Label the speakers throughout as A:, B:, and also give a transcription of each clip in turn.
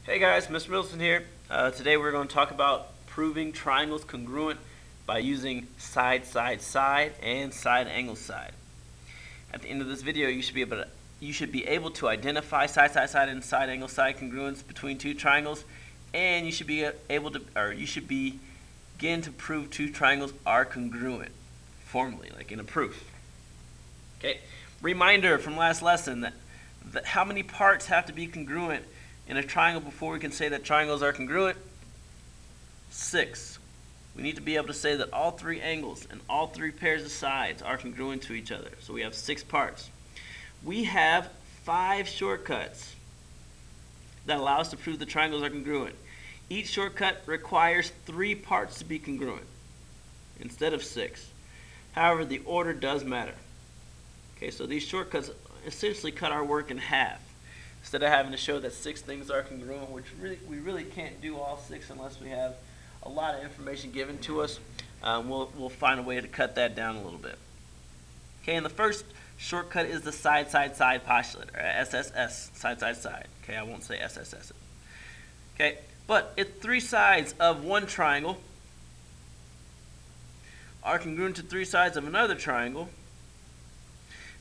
A: Hey guys, Mr. Middleton here. Today we're going to talk about proving triangles congruent by using side, side, side, and side angle side. At the end of this video, you should be able to identify side, side, side, and side angle side congruence between two triangles, and you should begin to prove two triangles are congruent formally, like in a proof. Okay. Reminder from last lesson that how many parts have to be congruent in a triangle before we can say that triangles are congruent? 6. We need to be able to say that all three angles and all three pairs of sides are congruent to each other. So we have 6 parts. We have 5 shortcuts that allow us to prove the triangles are congruent. Each shortcut requires 3 parts to be congruent instead of 6. However, the order does matter. Okay, so these shortcuts essentially cut our work in half. Instead of having to show that 6 things are congruent, which we really can't do all 6 unless we have a lot of information given to us, we'll find a way to cut that down a little bit. Okay, and the first shortcut is the side, side, side postulate, or SSS, side, side, side. Okay, I won't say SSS. Okay, but if 3 sides of one triangle are congruent to 3 sides of another triangle,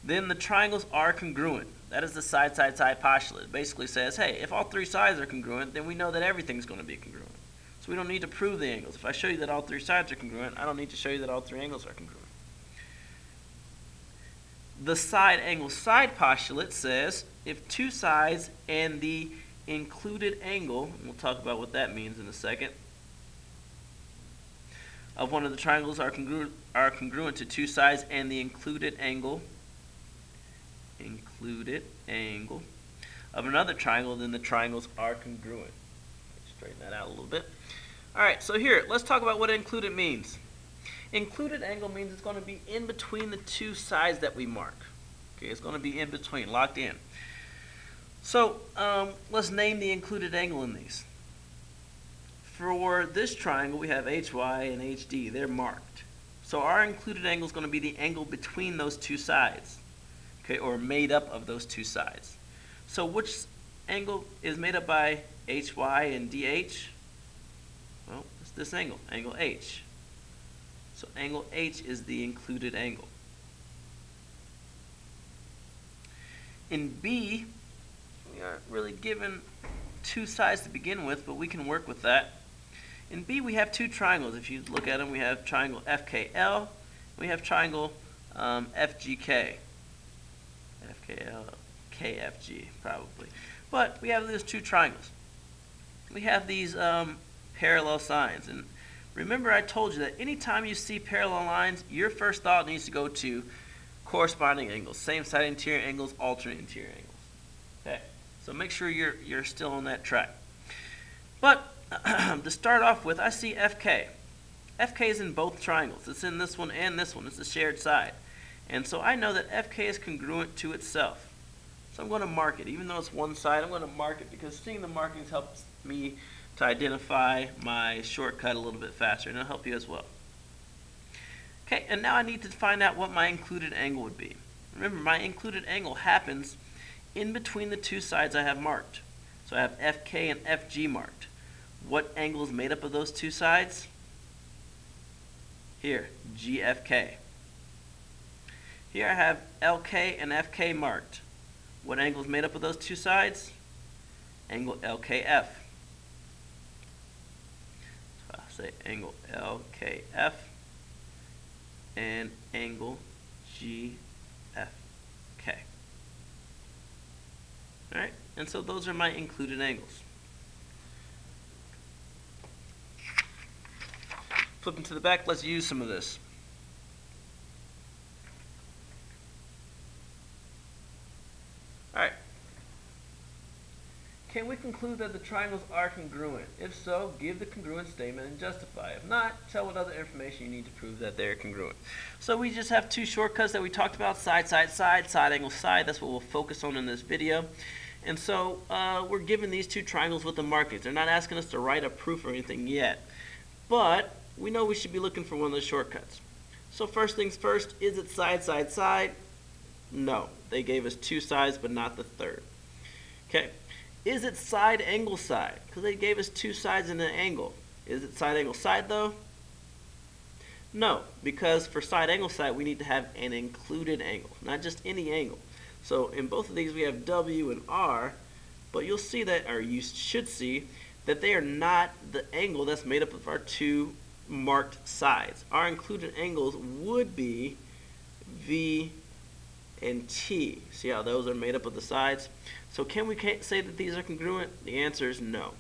A: then the triangles are congruent. That is the side, side, side postulate. It basically says, hey, if all 3 sides are congruent, then we know that everything's going to be congruent. So we don't need to prove the angles. If I show you that all 3 sides are congruent, I don't need to show you that all 3 angles are congruent. The side angle side postulate says if 2 sides and the included angle, and we'll talk about what that means in a second, of one of the triangles are congruent to 2 sides and the included angle of another triangle, then the triangles are congruent. Straighten that out a little bit. Alright, so here, let's talk about what included means. Included angle means it's going to be in between the 2 sides that we mark. Okay, it's going to be in between, locked in. So, let's name the included angle in these. For this triangle, we have HY and HD. They're marked. So our included angle is going to be the angle between those 2 sides. Okay, or made up of those 2 sides. So which angle is made up by HY and DH? Well, it's this angle, angle H. So angle H is the included angle. In B, we aren't really given 2 sides to begin with, but we can work with that. In B, we have 2 triangles. If you look at them, we have triangle FKL, and we have triangle FGK. FKL, KFG, probably. But we have these 2 triangles. We have these parallel signs. And remember I told you that anytime you see parallel lines, your first thought needs to go to corresponding angles. Same side interior angles, alternate interior angles. Okay, so make sure you're still on that track. But to start off with, I see FK. FK is in both triangles. It's in this one and this one. It's a shared side. And so I know that FK is congruent to itself. So I'm going to mark it. Even though it's one side, I'm going to mark it because seeing the markings helps me to identify my shortcut a little bit faster, and it'll help you as well. Okay, and now I need to find out what my included angle would be. Remember, my included angle happens in between the 2 sides I have marked. So I have FK and FG marked. What angle is made up of those 2 sides? Here, GFK. Here I have LK and FK marked. What angle is made up of those 2 sides? Angle LKF. So I'll say angle LKF and angle GFK. Alright, and so those are my included angles. Flipping to the back, let's use some of this. Alright. Can we conclude that the triangles are congruent? If so, give the congruent statement and justify. If not, tell what other information you need to prove that they're congruent. So we just have 2 shortcuts that we talked about, side, side, side, side angle, side. That's what we'll focus on in this video. And so we're given these 2 triangles with the markings. They're not asking us to write a proof or anything yet. But we know we should be looking for one of those shortcuts. So first things first, is it side, side, side? No. They gave us 2 sides, but not the third. Okay. is it side angle side? Because they gave us two sides and an angle. Is it side angle side though? No, because for side angle side we need to have an included angle, not just any angle. So in both of these we have W and R, but you'll see that, or you should see, that they are not the angle that's made up of our two marked sides. Our included angles would be V and T. See how those are made up of the sides? So can we say that these are congruent? The answer is no.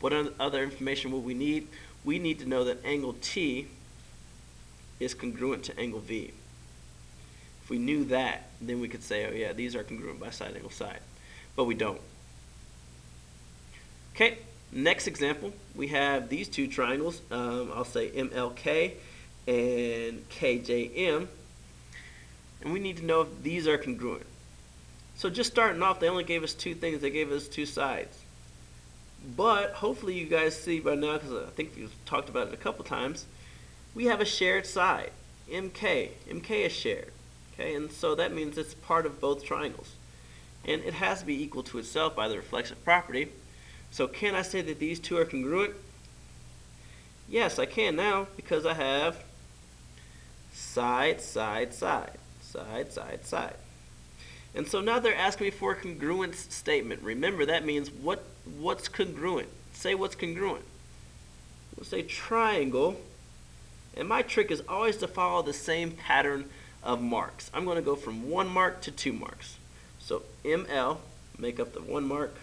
A: What other information will we need? We need to know that angle T is congruent to angle V. If we knew that, then we could say, oh yeah, these are congruent by side angle side. But we don't. Okay, next example, we have these two triangles. I'll say MLK and KJM. And we need to know if these are congruent. So just starting off, they only gave us two things. They gave us two sides. But hopefully you guys see by now, because I think we've talked about it a couple times, we have a shared side, MK. MK is shared. Okay, and so that means it's part of both triangles. And it has to be equal to itself by the reflexive property. So can I say that these two are congruent? Yes, I can now, because I have side, side, side. Side, side, side. And so now they're asking me for a congruence statement. Remember, that means what's congruent. Say what's congruent. We'll say triangle. And my trick is always to follow the same pattern of marks. I'm going to go from 1 mark to 2 marks. So ML, make up the 1 mark.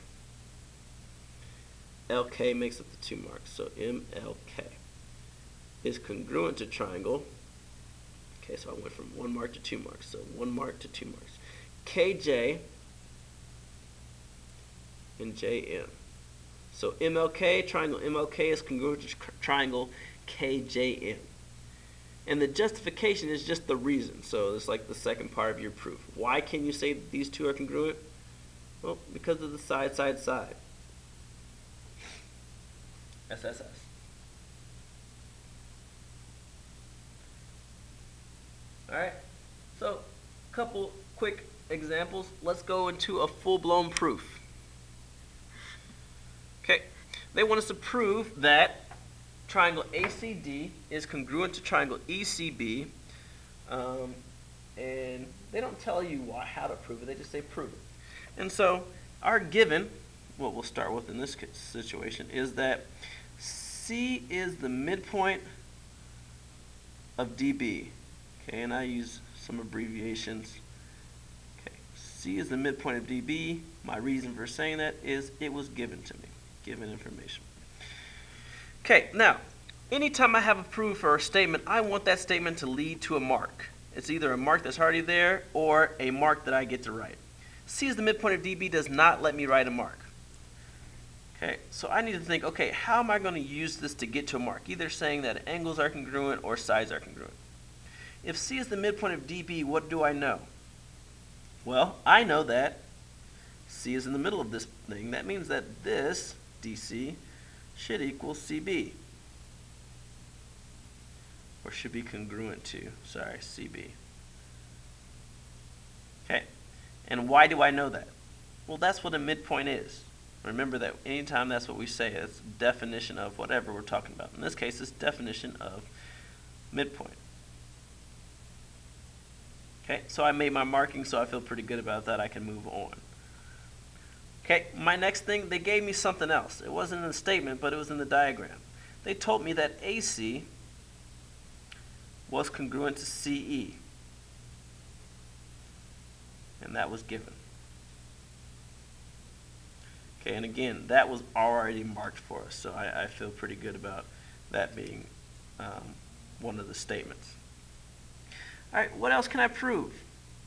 A: LK makes up the 2 marks. So MLK is congruent to triangle. Okay, so I went from 1 mark to 2 marks. So 1 mark to 2 marks. KJ and JM. So MLK, triangle MLK is congruent to triangle KJM. And the justification is just the reason. So it's like the second part of your proof. Why can you say that these two are congruent? Well, because of the side, side, side. SSS. Alright, so a couple quick examples. Let's go into a full-blown proof. Okay, they want us to prove that triangle ACD is congruent to triangle ECB, and they don't tell you how to prove it, they just say prove it. And so our given, what we'll start with in this situation, is that C is the midpoint of DB. Okay, and I use some abbreviations. Okay, C is the midpoint of DB. My reason for saying that is it was given to me, given information. Okay, now, anytime I have a proof or a statement, I want that statement to lead to a mark. It's either a mark that's already there or a mark that I get to write. C is the midpoint of DB does not let me write a mark. Okay, so I need to think, okay, how am I going to use this to get to a mark? Either saying that angles are congruent or sides are congruent. If C is the midpoint of DB, what do I know? Well, I know that C is in the middle of this thing. That means that this, DC, should equal CB. Or should be congruent to, CB. Okay, and why do I know that? Well, that's what a midpoint is. Remember that anytime that's what we say, it's definition of whatever we're talking about. In this case, it's definition of midpoint. Okay, so I made my marking, so I feel pretty good about that. I can move on. Okay, my next thing, they gave me something else. It wasn't in the statement, but it was in the diagram. They told me that AC was congruent to CE. And that was given. Okay, and again, that was already marked for us, so I feel pretty good about that being one of the statements. All right, what else can I prove?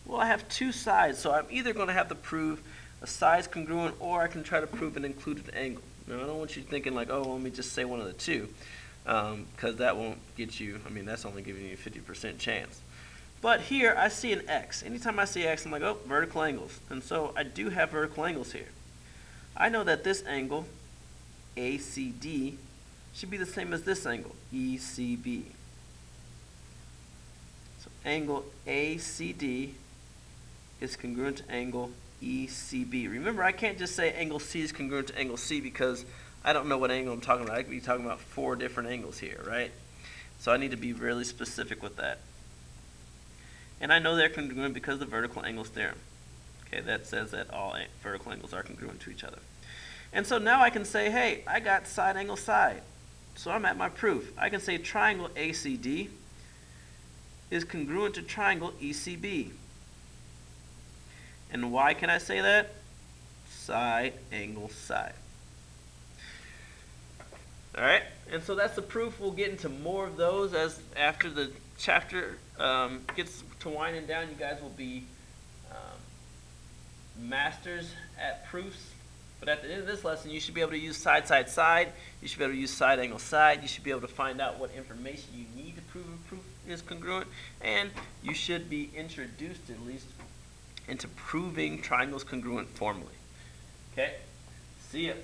A: Well, I have two sides, so I'm either going to have to prove a side's congruent or I can try to prove an included angle. Now, I don't want you thinking like, oh, let me just say one of the two, because that won't get you, that's only giving you a 50% chance. But here, I see an X. Anytime I see X, I'm like, oh, vertical angles. And so I do have vertical angles here. I know that this angle, ACD, should be the same as this angle, ECB. So angle ACD is congruent to angle ECB. Remember, I can't just say angle C is congruent to angle C because I don't know what angle I'm talking about. I could be talking about 4 different angles here, right? So I need to be really specific with that. And I know they're congruent because of the vertical angles theorem. Okay, that says that all vertical angles are congruent to each other. And so now I can say, hey, I got side angle side. So I'm at my proof. I can say triangle ACD is congruent to triangle ECB. And why can I say that? Side angle side. All right, and so that's the proof. We'll get into more of those as after the chapter gets to winding down. You guys will be masters at proofs. But at the end of this lesson, you should be able to use side, side, side. You should be able to use side angle side. You should be able to find out what information you need to prove a proof is congruent. And you should be introduced at least into proving triangles congruent formally. Okay? See ya.